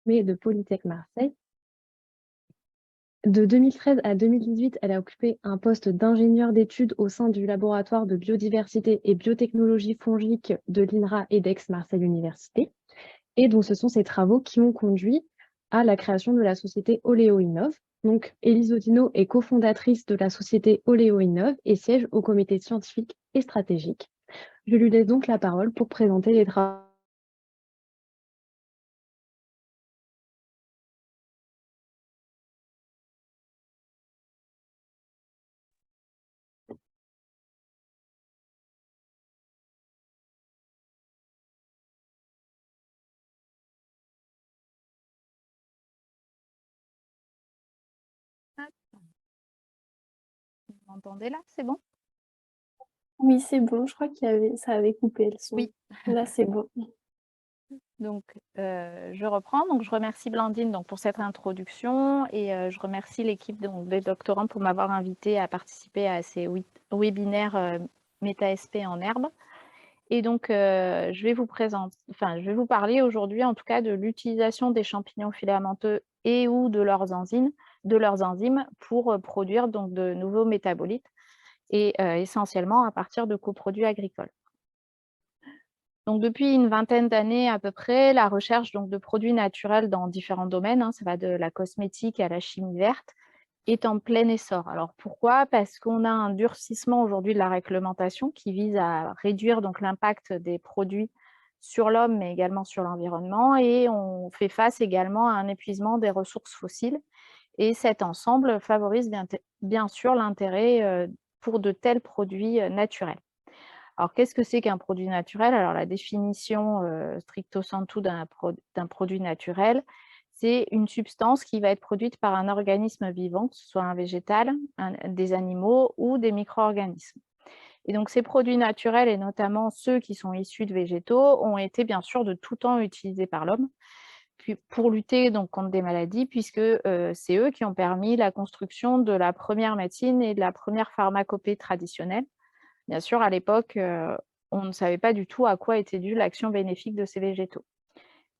de Polytech Marseille. De 2013 à 2018, elle a occupé un poste d'ingénieure d'études au sein du laboratoire de biodiversité et biotechnologie fongique de l'INRA et d'Aix-Marseille Université. Et donc, ce sont ces travaux qui ont conduit à la création de la société Oléo-Innov. Donc, Élise Audinot est cofondatrice de la société Oléo-Innov et siège au comité scientifique et stratégique. Je lui laisse donc la parole pour présenter les travaux. Vous m'entendez là? C'est bon? Oui, c'est bon, je crois ça avait coupé le son. Oui. Là, c'est bon. Donc, je reprends. Donc, je remercie Blandine donc, pour cette introduction et je remercie l'équipe des doctorants pour m'avoir invité à participer à ces webinaires MetaSP en herbe. Et donc, je vais vous parler aujourd'hui en tout cas de l'utilisation des champignons filamenteux et ou de leurs enzymes pour produire donc de nouveaux métabolites et essentiellement à partir de coproduits agricoles. Donc, depuis une vingtaine d'années à peu près, la recherche donc, de produits naturels dans différents domaines, ça va de la cosmétique à la chimie verte, est en plein essor. Alors pourquoi? Parce qu'on a un durcissement aujourd'hui de la réglementation qui vise à réduire donc l'impact des produits sur l'homme, mais également sur l'environnement, et on fait face également à un épuisement des ressources fossiles. Et cet ensemble favorise bien sûr l'intérêt pour de tels produits naturels. Alors, qu'est-ce que c'est qu'un produit naturel? Alors, la définition stricto sensu d'un produit naturel, c'est une substance qui va être produite par un organisme vivant, que ce soit un végétal, des animaux ou des micro-organismes. Et donc, ces produits naturels, et notamment ceux qui sont issus de végétaux, ont été bien sûr de tout temps utilisés par l'homme pour lutter donc, contre des maladies, puisque c'est eux qui ont permis la construction de la première médecine et de la première pharmacopée traditionnelle. Bien sûr, à l'époque, on ne savait pas du tout à quoi était due l'action bénéfique de ces végétaux.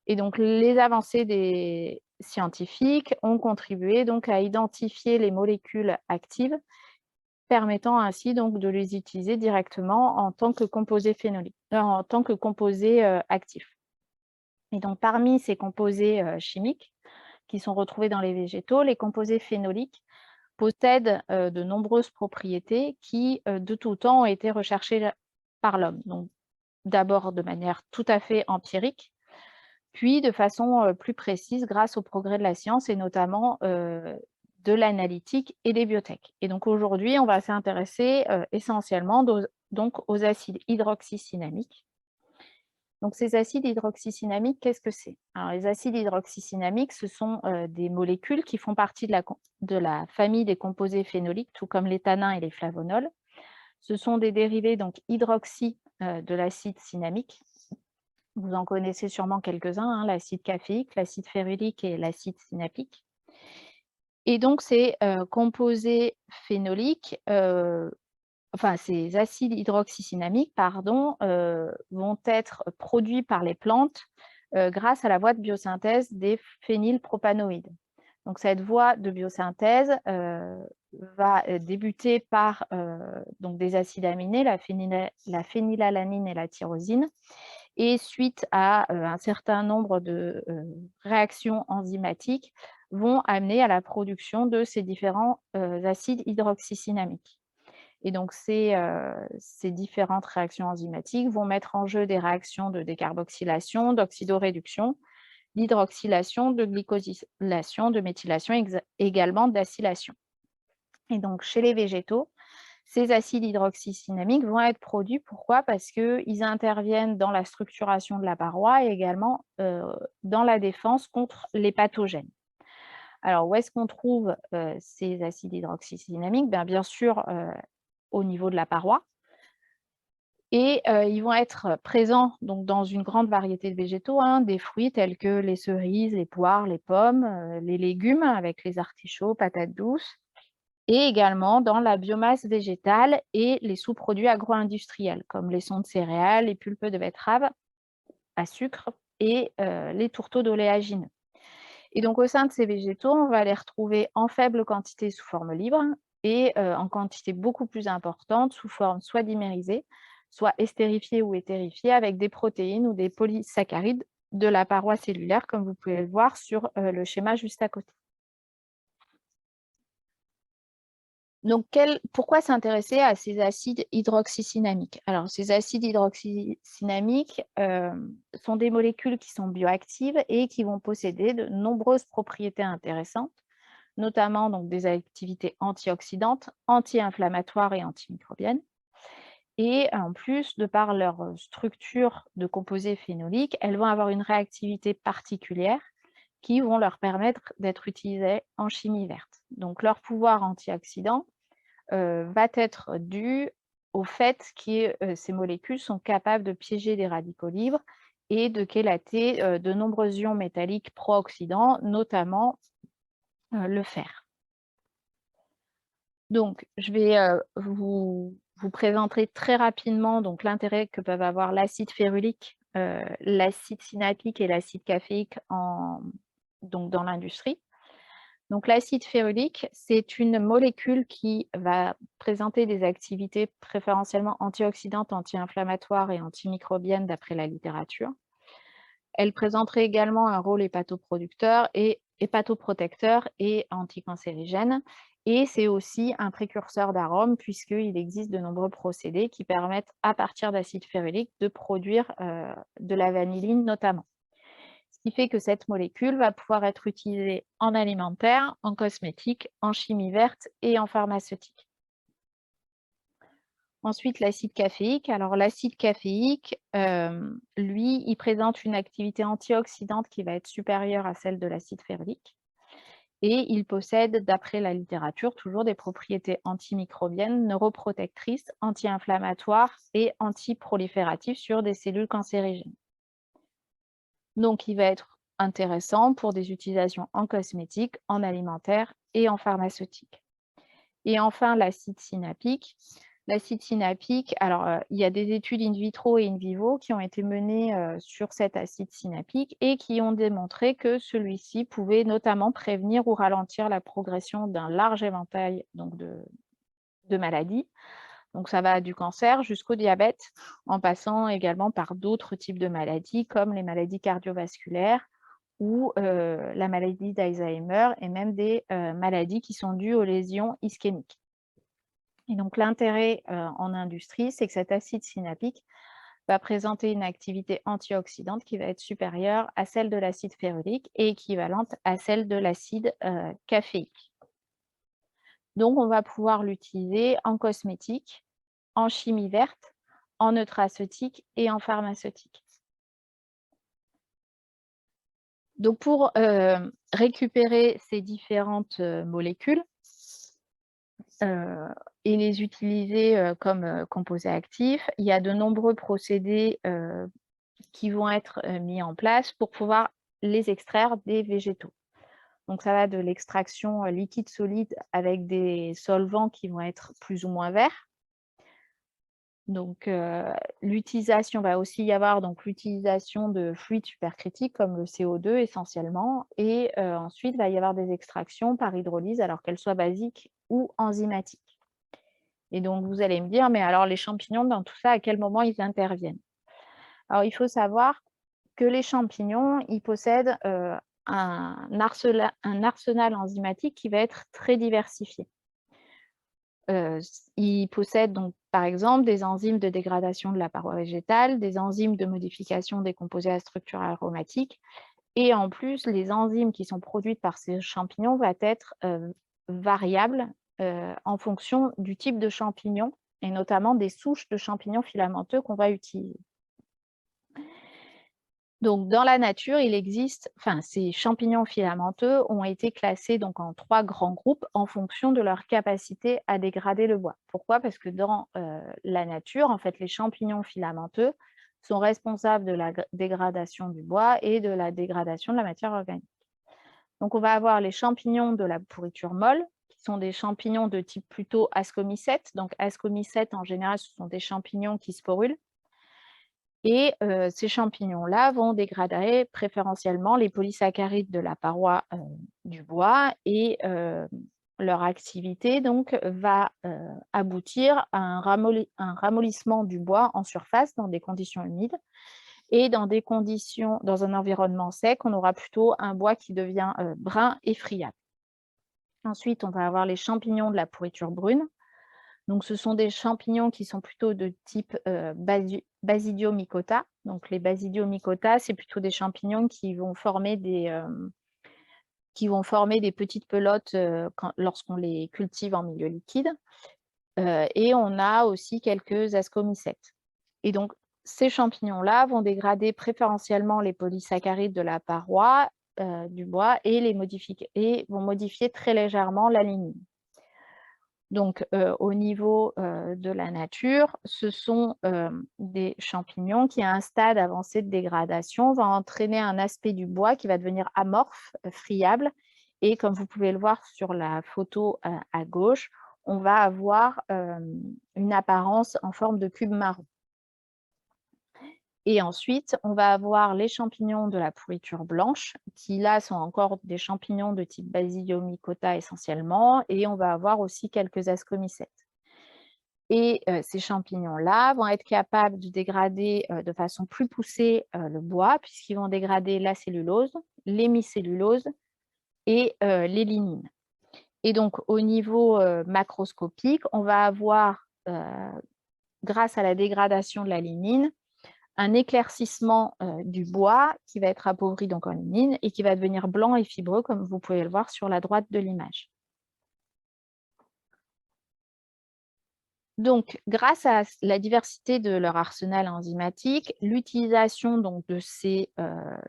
Et donc, les avancées des scientifiques ont contribué donc à identifier les molécules actives, permettant ainsi donc de les utiliser directement en tant que composés actifs. Et donc, parmi ces composés chimiques qui sont retrouvés dans les végétaux, les composés phénoliques possèdent de nombreuses propriétés qui, de tout temps, ont été recherchées par l'homme. Donc, d'abord de manière tout à fait empirique, puis de façon plus précise grâce au progrès de la science et notamment de l'analytique et des biotech. Et donc aujourd'hui, on va s'intéresser essentiellement donc aux acides hydroxycinnamiques. Donc ces acides hydroxycinnamiques, qu'est-ce que c'est? Alors les acides hydroxycinnamiques, ce sont des molécules qui font partie de la famille des composés phénoliques, tout comme les tannins et les flavonols. Ce sont des dérivés donc hydroxy de l'acide cinnamique. Vous en connaissez sûrement quelques-uns, l'acide caféique, l'acide férulique et l'acide synaptique. Et donc ces composés phénoliques, ces acides hydroxycinnamiques, vont être produits par les plantes grâce à la voie de biosynthèse des phénylpropanoïdes. Donc cette voie de biosynthèse va débuter par donc des acides aminés, la phénylalanine et la tyrosine, et suite à un certain nombre de réactions enzymatiques, vont amener à la production de ces différents acides hydroxycinnamiques. Et donc, ces différentes réactions enzymatiques vont mettre en jeu des réactions de décarboxylation, d'oxydoréduction, d'hydroxylation, de glycosylation, de méthylation, également d'acylation. Et donc, chez les végétaux, ces acides hydroxycinnamiques vont être produits. Pourquoi? Parce qu'ils interviennent dans la structuration de la paroi et également dans la défense contre les pathogènes. Alors, où est-ce qu'on trouve ces acides hydroxycinnamiques? Bien sûr, au niveau de la paroi. Et ils vont être présents donc, dans une grande variété de végétaux, des fruits tels que les cerises, les poires, les pommes, les légumes avec les artichauts, patates douces, et également dans la biomasse végétale et les sous-produits agro-industriels, comme les sons de céréales, les pulpes de betterave à sucre et les tourteaux d'oléagineux. Et donc, au sein de ces végétaux, on va les retrouver en faible quantité sous forme libre et en quantité beaucoup plus importante sous forme soit dimérisée, soit estérifiée ou éthérifiée avec des protéines ou des polysaccharides de la paroi cellulaire, comme vous pouvez le voir sur le schéma juste à côté. Donc, pourquoi s'intéresser à ces acides hydroxycinamiques? Alors, ces acides hydroxycinamiques sont des molécules qui sont bioactives et qui vont posséder de nombreuses propriétés intéressantes, notamment donc, des activités antioxydantes, anti-inflammatoires et antimicrobiennes. Et en plus, de par leur structure de composés phénoliques, elles vont avoir une réactivité particulière qui vont leur permettre d'être utilisées en chimie verte. Donc, leur pouvoir antioxydant va être dû au fait que ces molécules sont capables de piéger des radicaux libres et de chélater de nombreux ions métalliques pro-oxydants, notamment le fer. Donc, je vais vous présenter très rapidement l'intérêt que peuvent avoir l'acide férulique, l'acide synapique et l'acide caféique dans l'industrie. Donc, l'acide férulique, c'est une molécule qui va présenter des activités préférentiellement antioxydantes, anti-inflammatoires et antimicrobiennes d'après la littérature. Elle présenterait également un rôle hépatoprotecteur et anticancérigène. Et c'est aussi un précurseur d'arômes puisqu'il existe de nombreux procédés qui permettent à partir d'acide férulique de produire de la vanilline notamment. Ce qui fait que cette molécule va pouvoir être utilisée en alimentaire, en cosmétique, en chimie verte et en pharmaceutique. Ensuite, l'acide caféique. Alors, l'acide caféique, lui, il présente une activité antioxydante qui va être supérieure à celle de l'acide férulique. Et il possède, d'après la littérature, toujours des propriétés antimicrobiennes, neuroprotectrices, anti-inflammatoires et antiprolifératives sur des cellules cancérigènes. Donc, il va être intéressant pour des utilisations en cosmétique, en alimentaire et en pharmaceutique. Et enfin, l'acide synapique. L'acide synapique, alors il y a des études in vitro et in vivo qui ont été menées sur cet acide synapique et qui ont démontré que celui-ci pouvait notamment prévenir ou ralentir la progression d'un large éventail de maladies. Donc ça va du cancer jusqu'au diabète, en passant également par d'autres types de maladies comme les maladies cardiovasculaires ou la maladie d'Alzheimer et même des maladies qui sont dues aux lésions ischémiques. Et donc l'intérêt en industrie, c'est que cet acide synapique va présenter une activité antioxydante qui va être supérieure à celle de l'acide férulique et équivalente à celle de l'acide caféique. Donc on va pouvoir l'utiliser en cosmétique, en chimie verte, en nutraceutique et en pharmaceutique. Donc pour récupérer ces différentes molécules, et les utiliser comme composés actifs, il y a de nombreux procédés qui vont être mis en place pour pouvoir les extraire des végétaux. Donc ça va de l'extraction liquide solide avec des solvants qui vont être plus ou moins verts. Donc l'utilisation va aussi y avoir l'utilisation de fluides supercritiques comme le CO2 essentiellement, et ensuite il va y avoir des extractions par hydrolyse alors qu'elles soient basiques ou enzymatiques. Et donc vous allez me dire, mais alors les champignons dans tout ça, à quel moment ils interviennent? Alors il faut savoir que les champignons, ils possèdent un arsenal enzymatique qui va être très diversifié. Ils possèdent donc par exemple des enzymes de dégradation de la paroi végétale, des enzymes de modification des composés à structure aromatique, et en plus les enzymes qui sont produites par ces champignons vont être variables en fonction du type de champignon et notamment des souches de champignons filamenteux qu'on va utiliser. Donc, dans la nature, il existe, ces champignons filamenteux ont été classés en 3 grands groupes en fonction de leur capacité à dégrader le bois. Pourquoi? Parce que dans la nature, en fait, les champignons filamenteux sont responsables de la dégradation du bois et de la dégradation de la matière organique. Donc, on va avoir les champignons de la pourriture molle, qui sont des champignons de type plutôt ascomycète. Donc, ascomycète, en général, ce sont des champignons qui sporulent. Et ces champignons-là vont dégrader préférentiellement les polysaccharides de la paroi du bois et leur activité donc, va aboutir à un ramollissement du bois en surface dans des conditions humides. Et dans un environnement sec, on aura plutôt un bois qui devient brun et friable. Ensuite, on va avoir les champignons de la pourriture brune. Donc, ce sont des champignons qui sont plutôt de type Basidiomycota. Donc, les Basidiomycota, c'est plutôt des champignons qui vont former des petites pelotes lorsqu'on les cultive en milieu liquide. Et on a aussi quelques ascomycètes. Et donc, ces champignons-là vont dégrader préférentiellement les polysaccharides de la paroi du bois et vont modifier très légèrement la lignine. Donc, au niveau de la nature, ce sont des champignons qui, à un stade avancé de dégradation, vont entraîner un aspect du bois qui va devenir amorphe, friable. Et comme vous pouvez le voir sur la photo à gauche, on va avoir une apparence en forme de cube marron. Et ensuite, on va avoir les champignons de la pourriture blanche, qui là sont encore des champignons de type Basidiomycota essentiellement, et on va avoir aussi quelques ascomycètes. Et ces champignons-là vont être capables de dégrader de façon plus poussée le bois, puisqu'ils vont dégrader la cellulose, l'hémicellulose et les lignines. Et donc, au niveau macroscopique, on va avoir, grâce à la dégradation de la lignine, un éclaircissement du bois qui va être appauvri donc en lignine et qui va devenir blanc et fibreux, comme vous pouvez le voir sur la droite de l'image. Donc, grâce à la diversité de leur arsenal enzymatique, l'utilisation de ces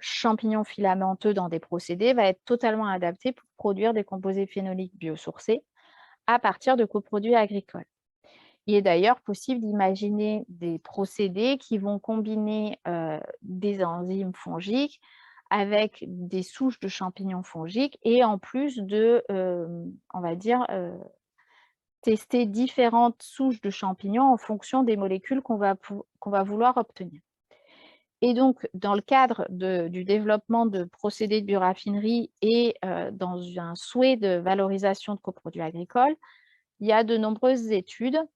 champignons filamenteux dans des procédés va être totalement adaptée pour produire des composés phénoliques biosourcés à partir de coproduits agricoles. Il est d'ailleurs possible d'imaginer des procédés qui vont combiner des enzymes fongiques avec des souches de champignons fongiques et en plus de, on va dire, tester différentes souches de champignons en fonction des molécules qu'on va vouloir obtenir. Et donc, dans le cadre du développement de procédés de bioraffinerie et dans un souhait de valorisation de coproduits agricoles, il y a de nombreuses études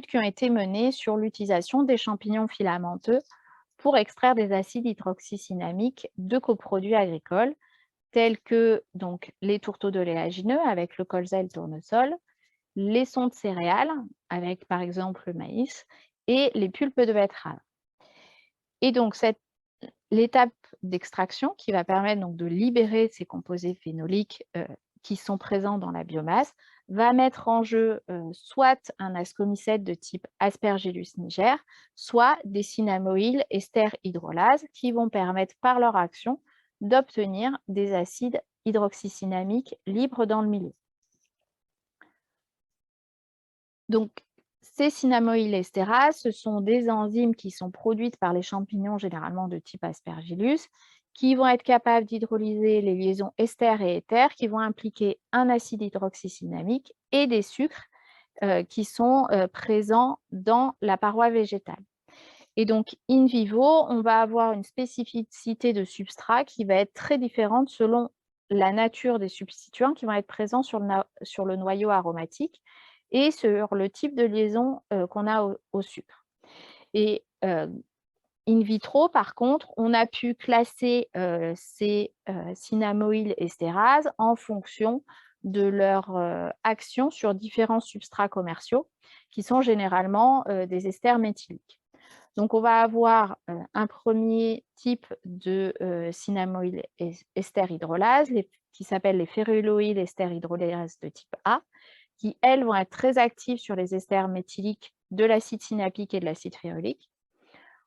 qui ont été menées sur l'utilisation des champignons filamenteux pour extraire des acides hydroxycinnamiques de coproduits agricoles, tels que donc, les tourteaux d'oléagineux avec le colza et le tournesol, les sons de céréales avec par exemple le maïs et les pulpes de betterave. Et donc l'étape d'extraction qui va permettre donc, de libérer ces composés phénoliques qui sont présents dans la biomasse va mettre en jeu soit un ascomycète de type Aspergillus niger, soit des cinnamoïles ester hydrolases qui vont permettre par leur action d'obtenir des acides hydroxycinnamiques libres dans le milieu. Donc, ces cinnamoïles esterases, ce sont des enzymes qui sont produites par les champignons généralement de type Aspergillus, qui vont être capables d'hydrolyser les liaisons ester et éther qui vont impliquer un acide hydroxycinnamique et des sucres qui sont présents dans la paroi végétale. Et donc, in vivo, on va avoir une spécificité de substrat qui va être très différente selon la nature des substituants qui vont être présents sur le noyau aromatique et sur le type de liaison qu'on a au sucre. Et in vitro, par contre, on a pu classer ces cinnamoïles estérases en fonction de leur action sur différents substrats commerciaux qui sont généralement des esters méthyliques. Donc, on va avoir un premier type de cinnamoïle ester hydrolase qui s'appelle les ferruloïdes ester hydrolases de type A, qui, elles, vont être très actives sur les esters méthyliques de l'acide synapique et de l'acide férulique.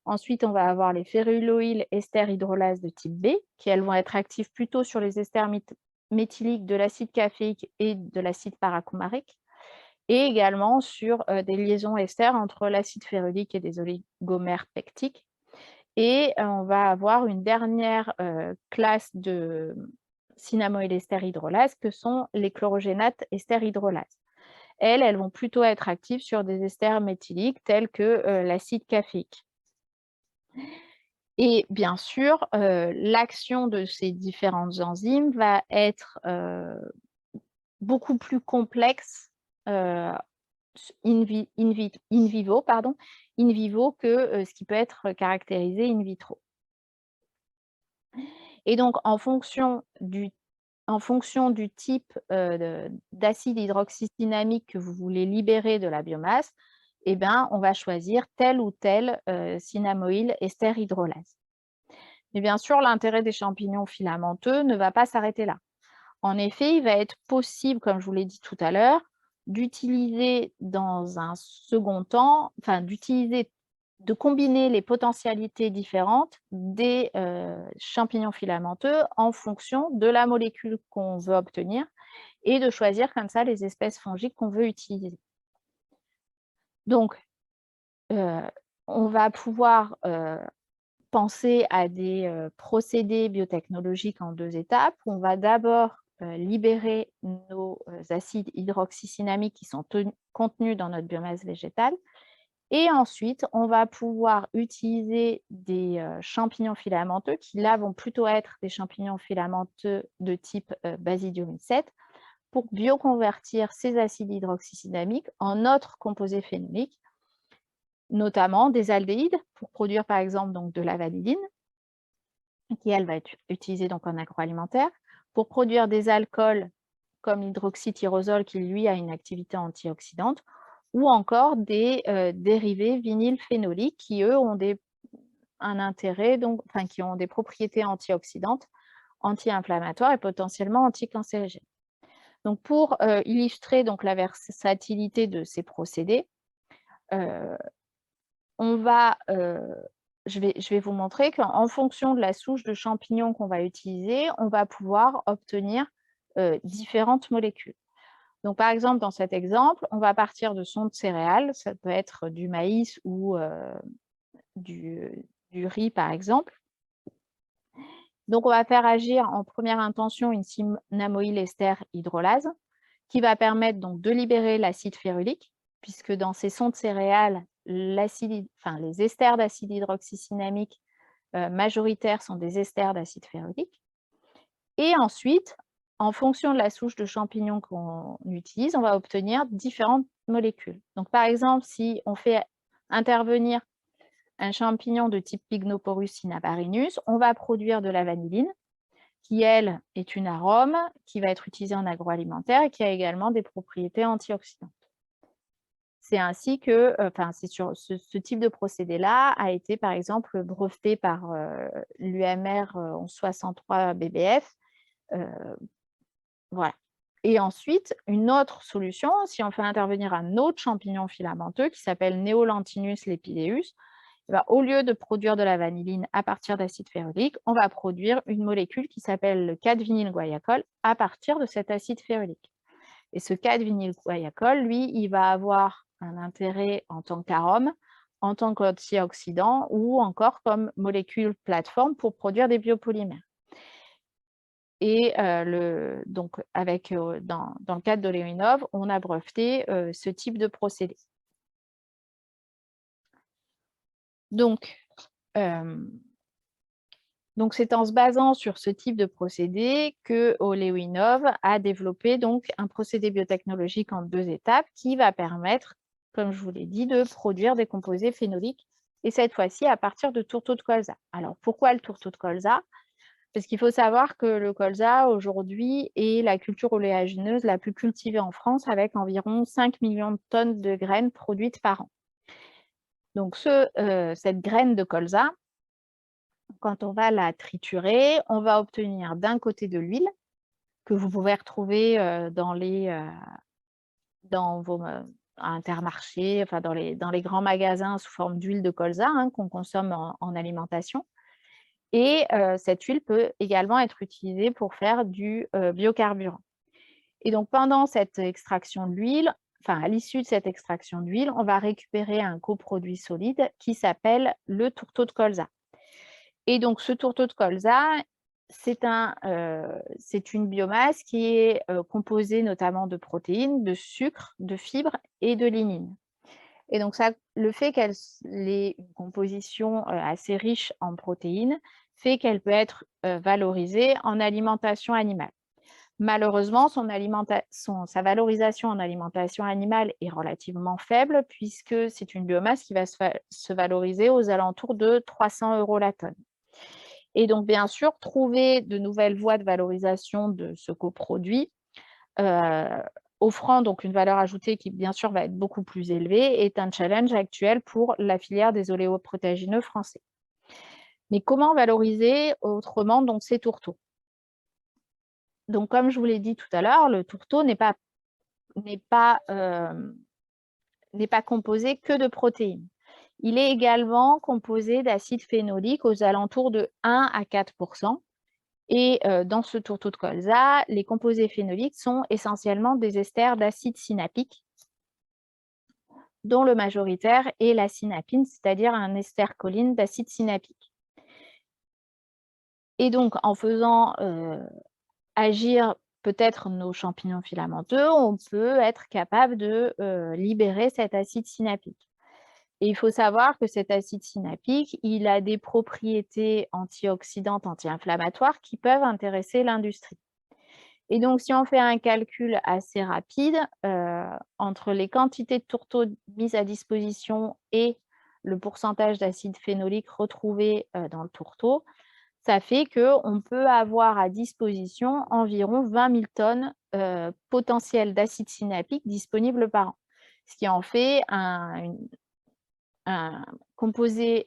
Ensuite, on va avoir les ferruloïdes ester hydrolases de type B, qui, elles, vont être actives plutôt sur les esters méthyliques de l'acide caféique et de l'acide paracumarique, et également sur des liaisons ester entre l'acide férulique et des oligomères pectiques. Et on va avoir une dernière classe de cinnamoïdes ester hydrolases que sont les chlorogénates ester hydrolases. elles vont plutôt être actives sur des esters méthyliques tels que l'acide caféique. Et bien sûr, l'action de ces différentes enzymes va être beaucoup plus complexe in vivo que ce qui peut être caractérisé in vitro. Et donc, en fonction du type d'acide hydroxydynamique que vous voulez libérer de la biomasse, eh ben, on va choisir tel ou tel cynamoïl ester hydrolase. Mais bien sûr, l'intérêt des champignons filamenteux ne va pas s'arrêter là. En effet, il va être possible, comme je vous l'ai dit tout à l'heure, d'utiliser dans un second temps, de combiner les potentialités différentes des champignons filamenteux en fonction de la molécule qu'on veut obtenir et de choisir comme ça les espèces fongiques qu'on veut utiliser. Donc, on va pouvoir penser à des procédés biotechnologiques en 2 étapes. On va d'abord libérer nos acides hydroxycynamiques qui sont contenus dans notre biomasse végétale. Et ensuite, on va pouvoir utiliser des champignons filamenteux qui, là, vont plutôt être des champignons filamenteux de type Basidium 7 pour bioconvertir ces acides hydroxycynamiques en autres composés phénoliques, notamment des aldéhydes pour produire par exemple donc, de la vanilline, qui elle va être utilisée donc, en agroalimentaire, pour produire des alcools comme l'hydroxytyrosol qui lui a une activité antioxydante, ou encore des dérivés vinylphénoliques qui eux ont un intérêt, qui ont des propriétés antioxydantes, anti-inflammatoires et potentiellement anticancérigènes. Donc pour illustrer donc, la versatilité de ces procédés, je vais vous montrer qu'en fonction de la souche de champignons qu'on va utiliser, on va pouvoir obtenir différentes molécules. Donc, par exemple, dans cet exemple, on va partir de son de céréales, ça peut être du maïs ou du riz, par exemple. Donc, on va faire agir en première intention une cynamoïl ester hydrolase qui va permettre donc, de libérer l'acide férulique, puisque dans ces sons de céréales, les esters d'acide hydroxycynamique majoritaires sont des esters d'acide férulique. Et ensuite, en fonction de la souche de champignons qu'on utilise, on va obtenir différentes molécules. Donc, par exemple, si on fait intervenir un champignon de type Pycnoporus cinnabarinus, on va produire de la vanilline, qui, elle, est une arôme, qui va être utilisée en agroalimentaire et qui a également des propriétés antioxydantes. C'est ainsi que, ce type de procédé-là a été, par exemple, breveté par l'UMR 1163 BBF. Voilà. Et ensuite, une autre solution, si on fait intervenir un autre champignon filamenteux qui s'appelle Neolantinus lepideus, au lieu de produire de la vanilline à partir d'acide férulique, on va produire une molécule qui s'appelle le 4-vinylguaiacol à partir de cet acide férulique. Et ce 4-vinylguaiacol, lui, il va avoir un intérêt en tant qu'arôme, en tant qu'antioxydant ou encore comme molécule plateforme pour produire des biopolymères. Et dans le cadre d'Oléoinov, on a breveté ce type de procédé. Donc, c'est en se basant sur ce type de procédé que Oléoinov a développé donc, un procédé biotechnologique en 2 étapes qui va permettre, comme je vous l'ai dit, de produire des composés phénoliques, et cette fois-ci à partir de tourteaux de colza. Alors, pourquoi le tourteau de colza ? Parce qu'il faut savoir que le colza, aujourd'hui, est la culture oléagineuse la plus cultivée en France, avec environ 5 millions de tonnes de graines produites par an. Donc, cette graine de colza, quand on va la triturer, on va obtenir d'un côté de l'huile, que vous pouvez retrouver dans vos intermarchés, dans les grands magasins sous forme d'huile de colza qu'on consomme en alimentation. Et cette huile peut également être utilisée pour faire du biocarburant. Et donc, pendant cette extraction de l'huile, à l'issue de cette extraction d'huile, on va récupérer un coproduit solide qui s'appelle le tourteau de colza. Et donc, ce tourteau de colza, c'est une biomasse qui est composée notamment de protéines, de sucre, de fibres et de lignine. Et donc, le fait qu'elle ait une composition assez riche en protéines fait qu'elle peut être valorisée en alimentation animale. Malheureusement, sa valorisation en alimentation animale est relativement faible puisque c'est une biomasse qui va se valoriser aux alentours de 300 € la tonne. Et donc, bien sûr, trouver de nouvelles voies de valorisation de ce coproduit, offrant donc une valeur ajoutée qui, bien sûr, va être beaucoup plus élevée, est un challenge actuel pour la filière des oléoprotéagineux français. Mais comment valoriser autrement donc ces tourteaux? Donc, comme je vous l'ai dit tout à l'heure, le tourteau n'est pas composé que de protéines. Il est également composé d'acide phénolique aux alentours de 1 à 4%. Et dans ce tourteau de colza, les composés phénoliques sont essentiellement des esters d'acide synapique, dont le majoritaire est la synapine, c'est-à-dire un ester choline d'acide synapique. Et donc, en faisant agir peut-être nos champignons filamenteux, on peut être capable de libérer cet acide synapique. Et il faut savoir que cet acide synapique, il a des propriétés antioxydantes, anti-inflammatoires qui peuvent intéresser l'industrie. Et donc, si on fait un calcul assez rapide entre les quantités de tourteaux mises à disposition et le pourcentage d'acide phénolique retrouvé dans le tourteau, ça fait qu'on peut avoir à disposition environ 20 000 tonnes potentielles d'acide synapique disponibles par an, ce qui en fait un composé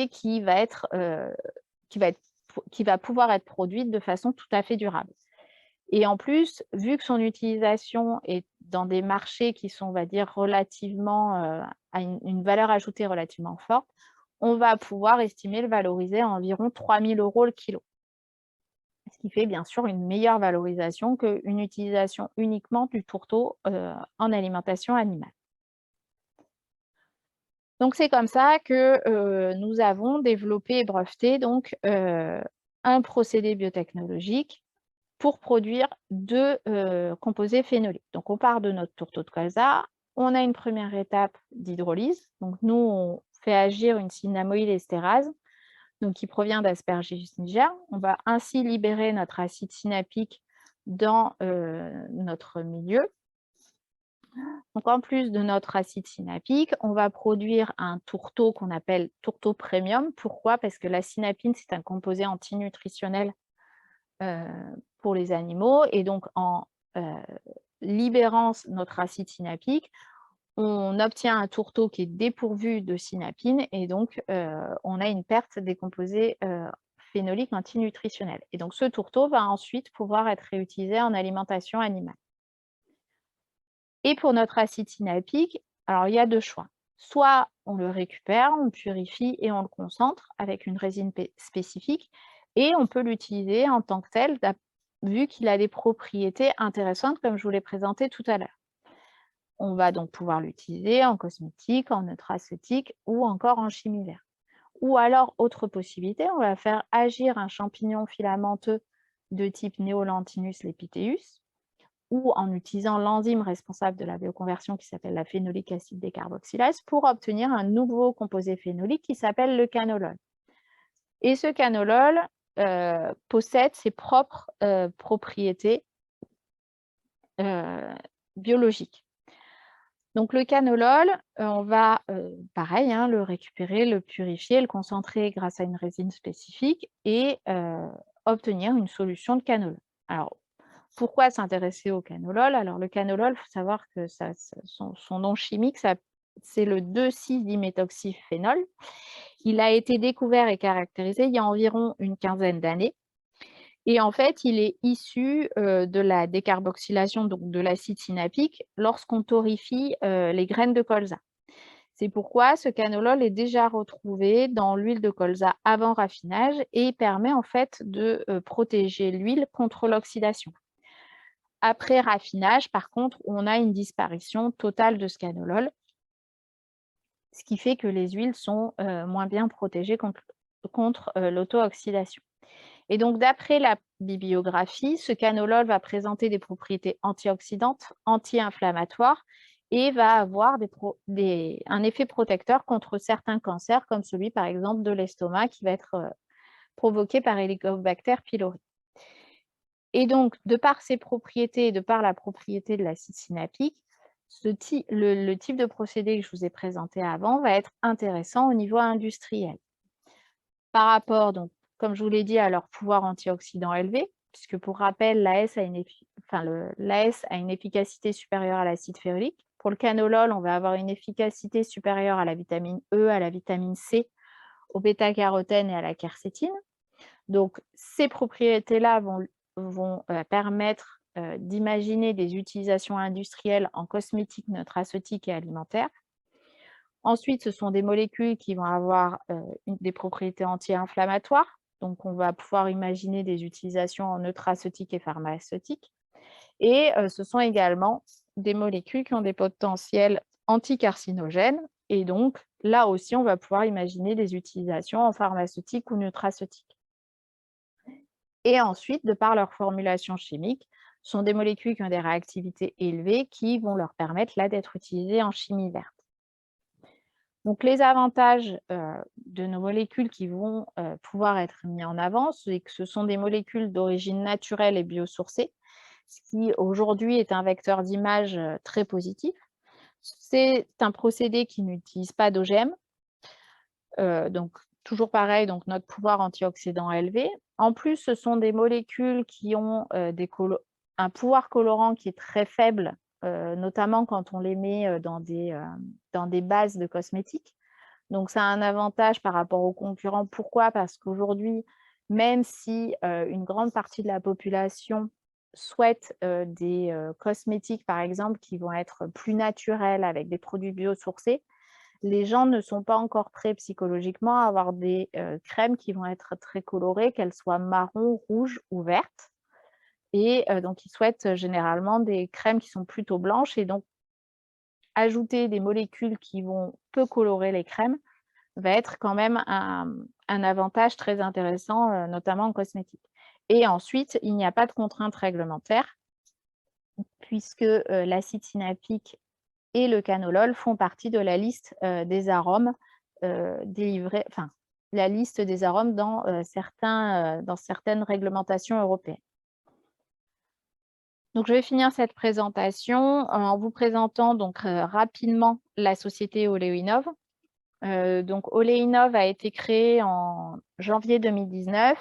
qui va pouvoir être produit de façon tout à fait durable. Et en plus, vu que son utilisation est dans des marchés qui sont, on va dire, relativement à une valeur ajoutée relativement forte, on va pouvoir estimer le valoriser à environ 3 000 € le kilo. Ce qui fait bien sûr une meilleure valorisation qu'une utilisation uniquement du tourteau en alimentation animale. Donc, c'est comme ça que nous avons développé et breveté donc, un procédé biotechnologique pour produire deux composés phénoliques. Donc, on part de notre tourteau de colza. On a une première étape d'hydrolyse. Donc, nous, on fait agir une cynamoïl-estérase donc qui provient d'Aspergillus niger. On va ainsi libérer notre acide synapique dans notre milieu. Donc, en plus de notre acide synapique, on va produire un tourteau qu'on appelle tourteau premium. Pourquoi? Parce que la synapine, c'est un composé antinutritionnel pour les animaux. Et donc, en libérant notre acide synapique, on obtient un tourteau qui est dépourvu de synapine et donc on a une perte des composés phénoliques antinutritionnels. Et donc, ce tourteau va ensuite pouvoir être réutilisé en alimentation animale. Et pour notre acide synapique, alors il y a deux choix. Soit on le récupère, on le purifie et on le concentre avec une résine spécifique et on peut l'utiliser en tant que tel, vu qu'il a des propriétés intéressantes comme je vous l'ai présenté tout à l'heure. On va donc pouvoir l'utiliser en cosmétique, en nutraceutique ou encore en chimie verte. Ou alors, autre possibilité, on va faire agir un champignon filamenteux de type Neolantinus lepidus ou en utilisant l'enzyme responsable de la bioconversion qui s'appelle la phénolique acide décarboxylase pour obtenir un nouveau composé phénolique qui s'appelle le canolol. Et ce canolol possède ses propres propriétés biologiques. Donc le canolol, on va, pareil, hein, le récupérer, le purifier, le concentrer grâce à une résine spécifique et obtenir une solution de canolol. Alors, pourquoi s'intéresser au canolol? Alors le canolol, il faut savoir que son nom chimique, c'est le 2,6-diméthoxyphénol. Il a été découvert et caractérisé il y a environ une quinzaine d'années. Et en fait, il est issu de la décarboxylation donc de l'acide synapique lorsqu'on torréfie les graines de colza. C'est pourquoi ce canolol est déjà retrouvé dans l'huile de colza avant raffinage et permet en fait de protéger l'huile contre l'oxydation. Après raffinage, par contre, on a une disparition totale de ce canolol, ce qui fait que les huiles sont moins bien protégées contre contre l'auto-oxydation. Et donc, d'après la bibliographie, ce canolol va présenter des propriétés antioxydantes, anti-inflammatoires et va avoir un effet protecteur contre certains cancers, comme celui, par exemple, de l'estomac qui va être provoqué par Helicobacter pylori. Et donc, de par ses propriétés et de par la propriété de l'acide synapique, le type de procédé que je vous ai présenté avant va être intéressant au niveau industriel. Par rapport, donc, comme je vous l'ai dit, à leur pouvoir antioxydant élevé, puisque pour rappel, l'AS a une efficacité supérieure à l'acide férulique. Pour le canolol, on va avoir une efficacité supérieure à la vitamine E, à la vitamine C, au bêta-carotène et à la quercétine. Donc, ces propriétés-là vont permettre d'imaginer des utilisations industrielles en cosmétique, nutraceutique et alimentaire. Ensuite, ce sont des molécules qui vont avoir des propriétés anti-inflammatoires. Donc, on va pouvoir imaginer des utilisations en nutraceutique et pharmaceutique. Et ce sont également des molécules qui ont des potentiels anticarcinogènes. Et donc, là aussi, on va pouvoir imaginer des utilisations en pharmaceutique ou nutraceutique. Et ensuite, de par leur formulation chimique, ce sont des molécules qui ont des réactivités élevées qui vont leur permettre là d'être utilisées en chimie verte. Donc, les avantages de nos molécules qui vont pouvoir être mis en avant, c'est que ce sont des molécules d'origine naturelle et biosourcée, ce qui aujourd'hui est un vecteur d'image très positif. C'est un procédé qui n'utilise pas d'OGM, donc toujours pareil, donc notre pouvoir antioxydant élevé. En plus, ce sont des molécules qui ont un pouvoir colorant qui est très faible, notamment quand on les met dans des bases de cosmétiques. Donc, ça a un avantage par rapport aux concurrents. Pourquoi? Parce qu'aujourd'hui, même si une grande partie de la population souhaite des cosmétiques, par exemple, qui vont être plus naturels avec des produits biosourcés, les gens ne sont pas encore prêts psychologiquement à avoir des crèmes qui vont être très colorées, qu'elles soient marron, rouge ou vertes. Et donc, ils souhaitent généralement des crèmes qui sont plutôt blanches. Et donc, ajouter des molécules qui vont peu colorer les crèmes va être quand même un avantage très intéressant, notamment en cosmétique. Et ensuite, il n'y a pas de contraintes réglementaires puisque l'acide synapique et le canolol font partie de la liste des arômes délivrés, enfin, la liste des arômes dans certaines réglementations européennes. Donc, je vais finir cette présentation en vous présentant donc rapidement la société Oleoinov. Donc, Oleoinov a été créé en janvier 2019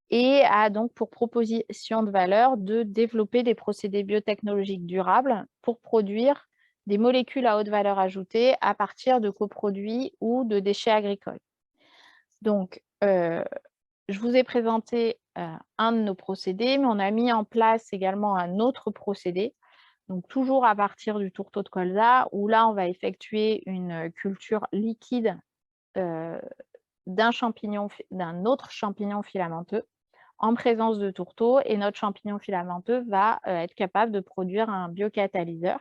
et a donc pour proposition de valeur de développer des procédés biotechnologiques durables pour produire des molécules à haute valeur ajoutée à partir de coproduits ou de déchets agricoles. Donc, je vous ai présenté un de nos procédés, mais on a mis en place également un autre procédé, donc toujours à partir du tourteau de colza, où là, on va effectuer une culture liquide d'un autre champignon filamenteux en présence de tourteau, et notre champignon filamenteux va être capable de produire un biocatalyseur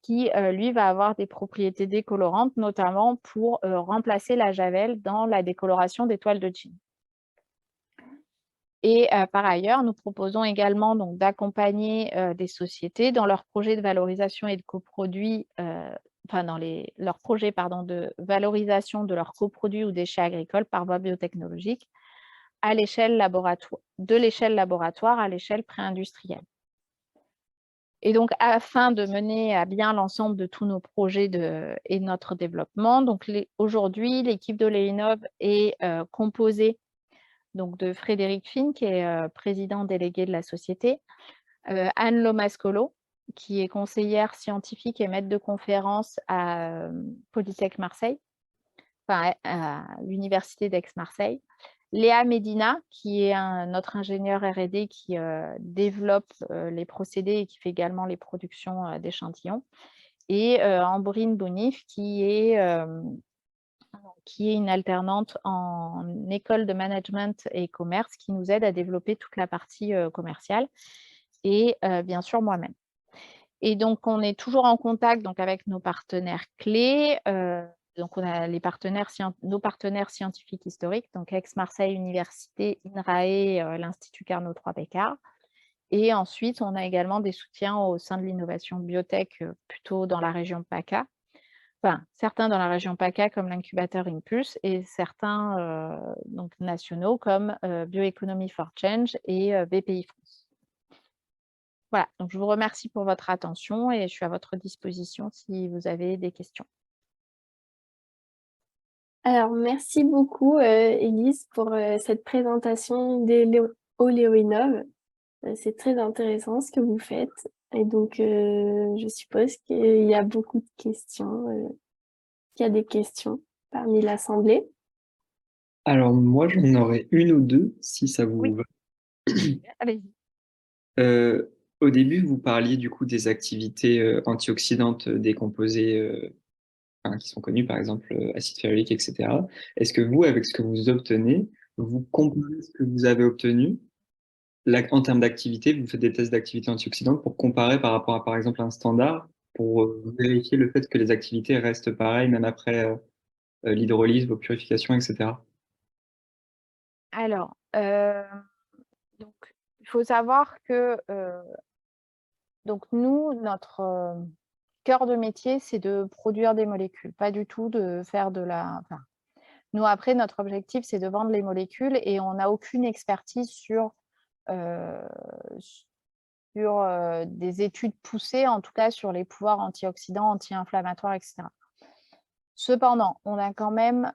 qui, lui, va avoir des propriétés décolorantes, notamment pour remplacer la javel dans la décoloration des toiles de jean. Et par ailleurs, nous proposons également d'accompagner des sociétés dans leurs projets de valorisation et de coproduits, dans leurs projets de valorisation de leurs coproduits ou déchets agricoles par voie biotechnologique à l'échelle laboratoire à l'échelle pré-industrielle. Et donc, afin de mener à bien l'ensemble de tous nos projets et de notre développement, aujourd'hui, l'équipe d'Oleoinov est composée de Frédéric Finn, qui est président délégué de la société, Anne Lomascolo, qui est conseillère scientifique et maître de conférence à Polytech Marseille, à l'Université d'Aix-Marseille, Léa Medina, qui est notre ingénieur R&D qui développe les procédés et qui fait également les productions d'échantillons, et Ambrine Bonif, qui est une alternante en école de management et commerce qui nous aide à développer toute la partie commerciale, et bien sûr moi-même. Et donc, on est toujours en contact avec nos partenaires clés. donc on a nos partenaires scientifiques historiques, donc Aix-Marseille Université, INRAE, l'Institut Carnot 3 Picard. Et ensuite, on a également des soutiens au sein de l'innovation biotech, plutôt dans la région PACA. Enfin, certains dans la région PACA comme l'incubateur Impulse et certains donc nationaux comme Bioeconomy for Change et BPI France. Voilà, donc je vous remercie pour votre attention et je suis à votre disposition si vous avez des questions. Alors, merci beaucoup, Élise, pour cette présentation d'Oléoinov. C'est très intéressant ce que vous faites. Et donc, je suppose qu'il y a beaucoup de questions, qu'il y a des questions parmi l'Assemblée. Alors moi, j'en aurais une ou deux, si ça vous Oui. va. Allez-y. Au début, vous parliez du coup des activités antioxydantes des composés qui sont connus, par exemple acide férulique, etc. Est-ce que vous, avec ce que vous obtenez, vous comparez ce que vous avez obtenu là, en termes d'activité, vous faites des tests d'activité antioxydante pour comparer par rapport à, par exemple, un standard, pour vérifier le fait que les activités restent pareilles, même après l'hydrolyse, vos purifications, etc. Alors, donc, il faut savoir que donc nous, notre cœur de métier, c'est de produire des molécules, pas du tout de faire de la... Enfin, nous, après, notre objectif, c'est de vendre les molécules et on n'a aucune expertise sur des études poussées, en tout cas sur les pouvoirs antioxydants, anti-inflammatoires, etc. Cependant, on a quand même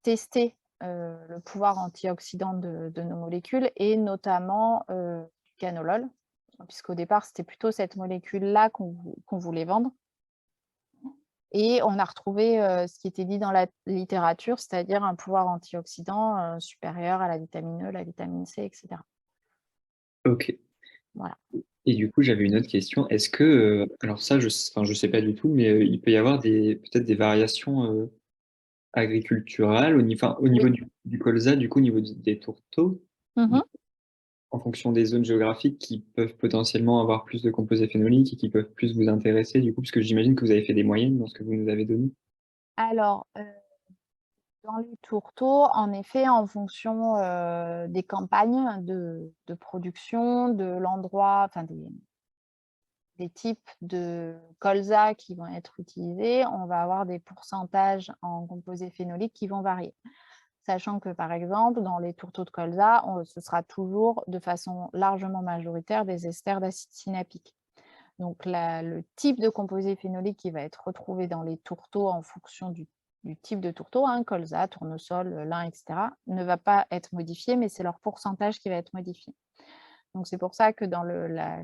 testé le pouvoir antioxydant de nos molécules et notamment du canolol, puisqu'au départ, c'était plutôt cette molécule-là qu'on voulait vendre. Et on a retrouvé ce qui était dit dans la littérature, c'est-à-dire un pouvoir antioxydant supérieur à la vitamine E, la vitamine C, etc. Ok. Voilà. Et du coup, j'avais une autre question. Est-ce que, alors ça, je sais pas du tout, mais il peut y avoir peut-être des variations agriculturales au niveau Oui. du colza, du coup, au niveau des tourteaux, Mhm. en fonction des zones géographiques qui peuvent potentiellement avoir plus de composés phénoliques et qui peuvent plus vous intéresser, du coup, parce que j'imagine que vous avez fait des moyennes dans ce que vous nous avez donné. Alors, dans les tourteaux, en effet, en fonction des campagnes de production, de l'endroit, enfin des types de colza qui vont être utilisés, on va avoir des pourcentages en composés phénoliques qui vont varier. Sachant que, par exemple, dans les tourteaux de colza, ce sera toujours de façon largement majoritaire des esters d'acide synapique. Donc, le type de composé phénolique qui va être retrouvé dans les tourteaux en fonction du type de tourteau, colza, tournesol, lin, etc., ne va pas être modifié, mais c'est leur pourcentage qui va être modifié. Donc, c'est pour ça que dans la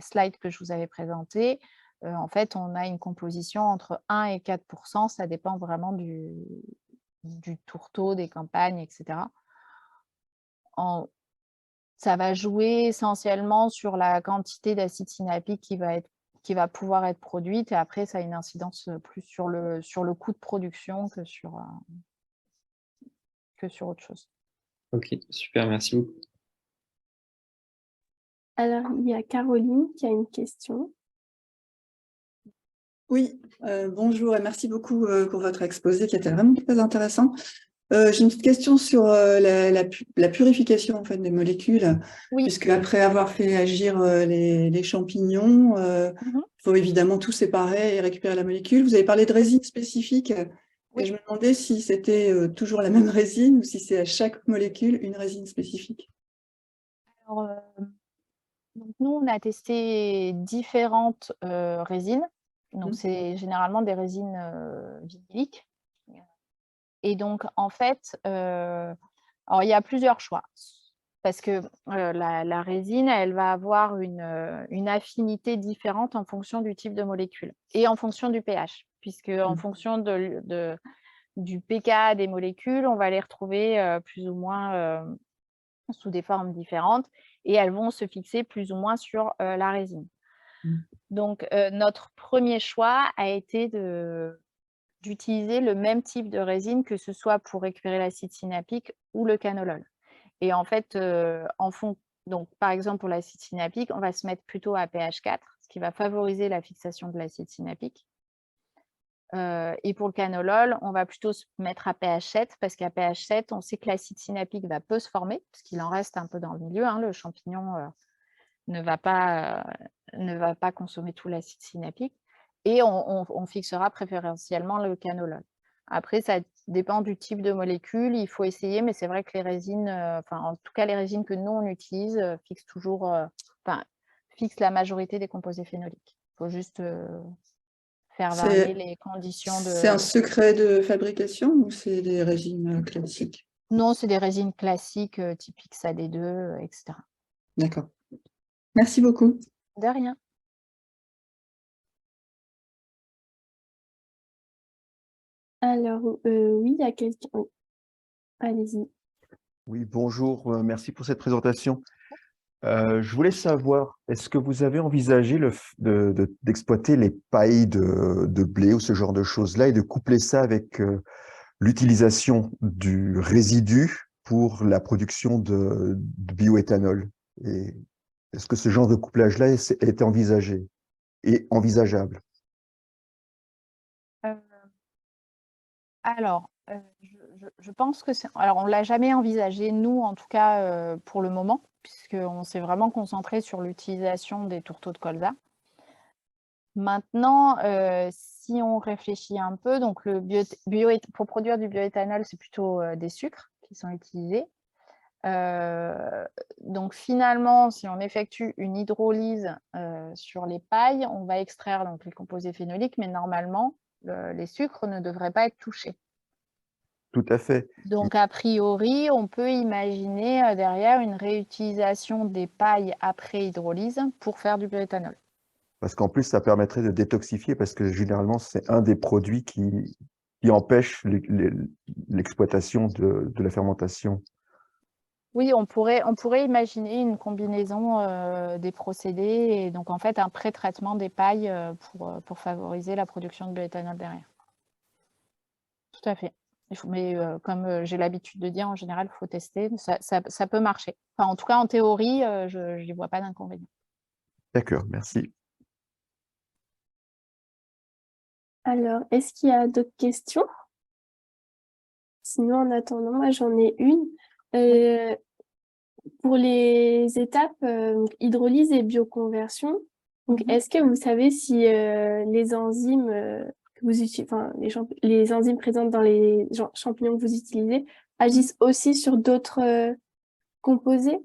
slide que je vous avais présentée, en fait, on a une composition entre 1 et 4%, ça dépend vraiment du tourteau, des campagnes, etc. Ça va jouer essentiellement sur la quantité d'acide synapique qui va pouvoir être produite, et après, ça a une incidence plus sur le coût de production que sur autre chose. Ok, super, merci beaucoup. Alors, il y a Caroline qui a une question. Oui, bonjour et merci beaucoup pour votre exposé qui était vraiment très intéressant. J'ai une petite question sur la purification en fait, des molécules, Oui. puisque après avoir fait agir les champignons, il faut évidemment tout séparer et récupérer la molécule. Vous avez parlé de résine spécifique, Oui. et je me demandais si c'était toujours la même résine ou si c'est à chaque molécule une résine spécifique. Alors, donc nous, on a testé différentes résines. Donc, c'est généralement des résines vinyliques. Et donc, en fait, alors, il y a plusieurs choix. Parce que la résine, elle va avoir une affinité différente en fonction du type de molécule et en fonction du pH. Puisque en fonction du pK des molécules, on va les retrouver plus ou moins sous des formes différentes et elles vont se fixer plus ou moins sur la résine. Donc, notre premier choix a été d'utiliser le même type de résine, que ce soit pour récupérer l'acide synapique ou le canolol. Et en fait, donc, par exemple, pour l'acide synapique, on va se mettre plutôt à pH 4, ce qui va favoriser la fixation de l'acide synapique. Et pour le canolol, on va plutôt se mettre à pH 7 parce qu'à pH 7, on sait que l'acide synapique peu se former, parce qu'il en reste un peu dans le milieu. Hein, le champignon ne va pas consommer tout l'acide synapique. Et on fixera préférentiellement le canolol. Après, ça dépend du type de molécule. Il faut essayer, mais c'est vrai que les résines, en tout cas les résines que nous, on utilise, fixent la majorité des composés phénoliques. Il faut juste faire varier les conditions de... C'est un secret de fabrication ou c'est des résines classiques? Non, c'est des résines classiques, type XAD2, etc. D'accord. Merci beaucoup. De rien. Alors, oui, il y a quelqu'un. Oui. Allez-y. Oui, bonjour, merci pour cette présentation. Je voulais savoir, est-ce que vous avez envisagé d'exploiter les pailles de blé ou ce genre de choses-là et de coupler ça avec l'utilisation du résidu pour la production de bioéthanol? Et est-ce que ce genre de couplage-là est envisagé et envisageable? Alors, je pense que c'est... Alors, on ne l'a jamais envisagé, nous, en tout cas, pour le moment, puisqu'on s'est vraiment concentré sur l'utilisation des tourteaux de colza. Maintenant, si on réfléchit un peu, donc pour produire du bioéthanol, c'est plutôt des sucres qui sont utilisés. Donc, finalement, si on effectue une hydrolyse sur les pailles, on va extraire donc, les composés phénoliques, mais normalement, les sucres ne devraient pas être touchés. Tout à fait. Donc, a priori, on peut imaginer derrière une réutilisation des pailles après hydrolyse pour faire du bioéthanol. Parce qu'en plus, ça permettrait de détoxifier, parce que généralement, c'est un des produits qui empêche l'exploitation de la fermentation. Oui, on pourrait imaginer une combinaison des procédés et donc en fait un pré-traitement des pailles pour favoriser la production de bioéthanol derrière. Tout à fait. Mais comme j'ai l'habitude de dire, en général, il faut tester. Ça peut marcher. Enfin, en tout cas, en théorie, je n'y vois pas d'inconvénient. D'accord, merci. Alors, est-ce qu'il y a d'autres questions? Sinon, en attendant, moi, j'en ai une. Pour les étapes hydrolyse et bioconversion, donc est-ce que vous savez si les enzymes que vous utilisez, enfin les enzymes présentes dans les champignons que vous utilisez agissent aussi sur d'autres composés,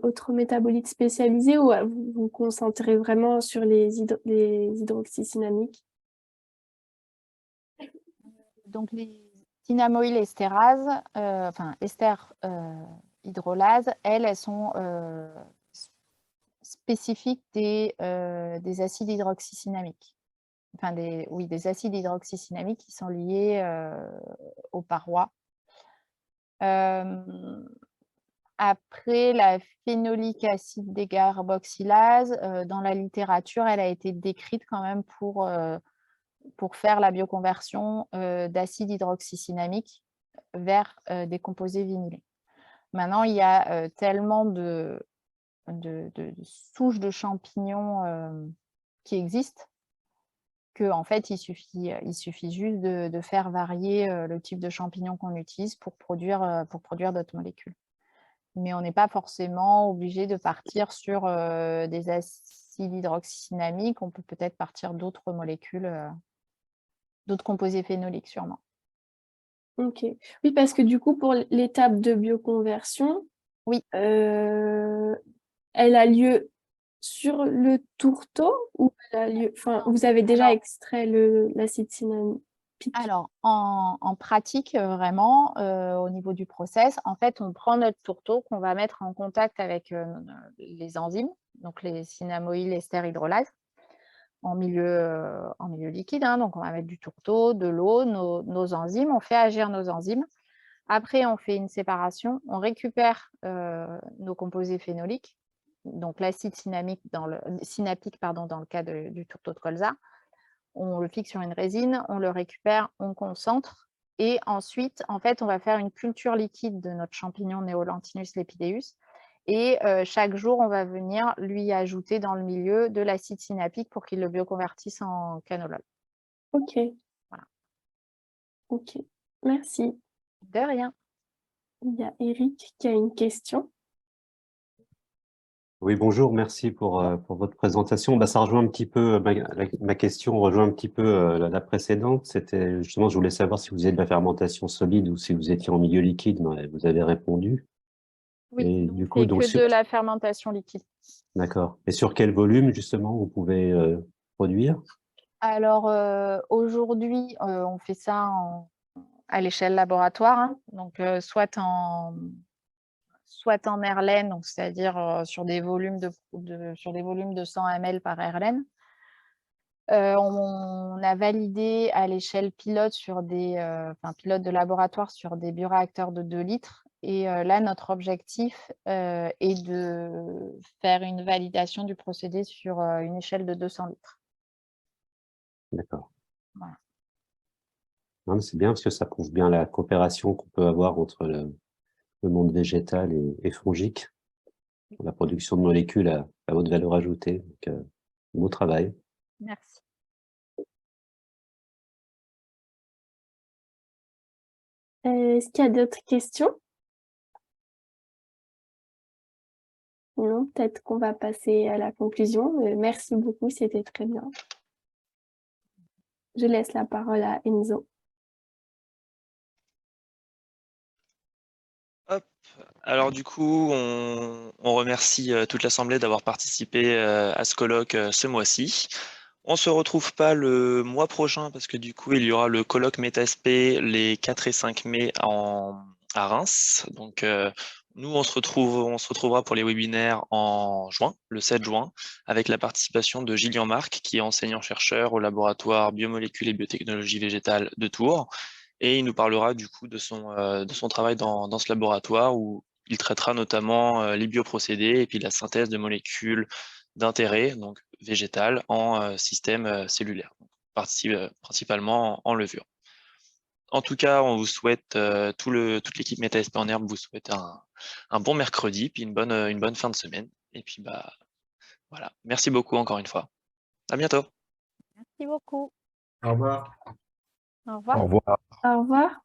autres métabolites spécialisés, ou vous vous concentrez vraiment sur les hydroxysynamiques? Donc les cynamoïl estérases, ester hydrolase, elles sont spécifiques des acides hydroxysynamiques. Enfin, des acides hydroxysynamiques qui sont liés aux parois. Après, la phénolique acide décarboxylase, dans la littérature, elle a été décrite quand même pour faire la bioconversion d'acide hydroxysynamique vers des composés vinylés. Maintenant, il y a tellement de souches de champignons qui existent qu'en fait, il suffit juste de faire varier le type de champignon qu'on utilise pour produire d'autres molécules. Mais on n'est pas forcément obligé de partir sur des acides hydroxysynamiques. On peut peut-être partir d'autres molécules, d'autres composés phénoliques sûrement. Ok. Oui, parce que du coup, pour l'étape de bioconversion, oui. Elle a lieu sur le tourteau ou elle a lieu... Enfin, vous avez déjà extrait l'acide synapique? Alors, en pratique, vraiment, au niveau du process, en fait, on prend notre tourteau qu'on va mettre en contact avec les enzymes, donc les cynamoïl ester hydrolase, en milieu liquide. Hein, donc, on va mettre du tourteau, de l'eau, nos enzymes. On fait agir nos enzymes. Après, on fait une séparation. On récupère nos composés phénoliques, donc l'acide synapique dans le cas du tourteau de colza. On le fixe sur une résine, on le récupère, on concentre. Et ensuite, en fait, on va faire une culture liquide de notre champignon Neolantinus lepideus. Et chaque jour, on va venir lui ajouter dans le milieu de l'acide synapique pour qu'il le bioconvertisse en canolol. Ok. Ok, merci. De rien. Il y a Eric qui a une question. Oui, bonjour, merci pour votre présentation. Bah, ça rejoint un petit peu, ma question rejoint un petit peu la précédente. C'était justement, je voulais savoir si vous faisiez de la fermentation solide ou si vous étiez en milieu liquide, mais vous avez répondu. Oui, Et nous, du on coup, fait donc, que de la fermentation liquide. d'accord. Et sur quel volume, justement, vous pouvez produire? Alors, aujourd'hui, on fait ça à l'échelle laboratoire, hein. Donc, soit en Erlen, donc c'est-à-dire sur des volumes de 100 ml par Erlen. On a validé à l'échelle pilote pilote de laboratoire sur des bioréacteurs de 2 litres. Et là, notre objectif est de faire une validation du procédé sur une échelle de 200 litres. D'accord. Voilà. Non, mais c'est bien parce que ça prouve bien la coopération qu'on peut avoir entre le monde végétal et fongique pour la production de molécules à haute valeur ajoutée. Donc, beau travail. Merci. Est-ce qu'il y a d'autres questions? Non, peut-être qu'on va passer à la conclusion. Merci beaucoup, c'était très bien. Je laisse la parole à Enzo. Hop. Alors du coup, on remercie toute l'Assemblée d'avoir participé à ce colloque ce mois-ci. On se retrouve pas le mois prochain parce que du coup, il y aura le colloque MetaSP les 4 et 5 mai à Reims. Donc nous, on se retrouvera pour les webinaires en juin, le 7 juin, avec la participation de Gillian Marc, qui est enseignant-chercheur au laboratoire Biomolécules et Biotechnologie végétale de Tours. Et il nous parlera du coup de son travail dans ce laboratoire où il traitera notamment les bioprocédés et puis la synthèse de molécules d'intérêt, donc végétales, en système cellulaire, principalement en levure. En tout cas, on vous souhaite, toute l'équipe MetaSP en herbe vous souhaite un bon mercredi, puis une bonne fin de semaine. Et puis bah voilà, merci beaucoup encore une fois. À bientôt. Merci beaucoup. Au revoir. Au revoir. Au revoir. Au revoir.